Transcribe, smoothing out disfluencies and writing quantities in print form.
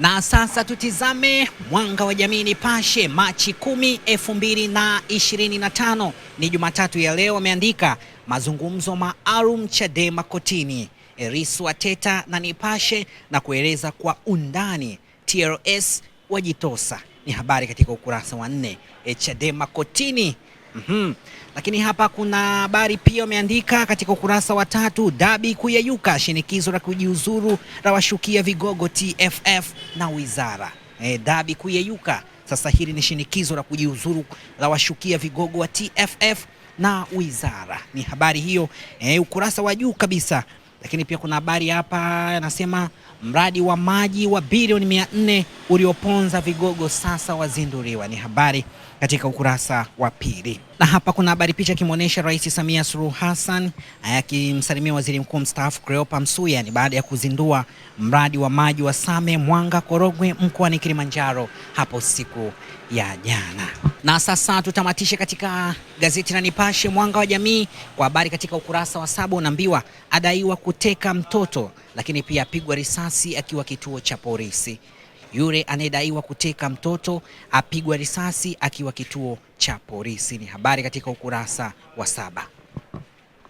Na sasa tutizame Mwanga wa Jamii Nipashe Machi 10, 2025. Ni Jumatatu ya leo. Ameandika mazungumzo maalum Chadema kotini, Lissu ateta na Nipashe na kueleza kwa undani TLS wajitosa. Ni habari katika ukurasa wa 4. Chadema kotini. Lakini hapa kuna habari pia wameandika katika ukurasa wa 3, dabi kuyeyuka, shinikizo la kujiuzuru la washukia vigogo TFF na wizara. Dabi kuyeyuka. Sasa hili ni shinikizo la kujiuzuru la washukia vigogo wa TFF na wizara. Ni habari hiyo ukurasa wa juu kabisa. Lakini pia kuna habari hapa anasema mradi wa maji wa bilioni 400 ulioponza vigogo sasa wazinduliwa. Ni habari katika ukurasa wa 2. Na hapa kuna habari picha ikimwonyesha Rais Samia Suluhu Hassan akimsalimia Waziri Mkuu mstaafu Cleopa Msuya ni baada ya kuzindua mradi wa maji wa Same Mwanga Korogwe mkoani Kilimanjaro hapo siku ya jana. Na sasa tutamatishe katika gazeti la Nipashe Mwanga wa Jamii kwa habari katika ukurasa wa 7. Unaambiwa adaiwa kuteka mtoto, lakini pia apigwa risasi akiwa kituo cha polisi. Yule anayedaiwa kuteka mtoto apigwa risasi akiwa kituo cha polisi. Ni habari katika ukurasa wa 7.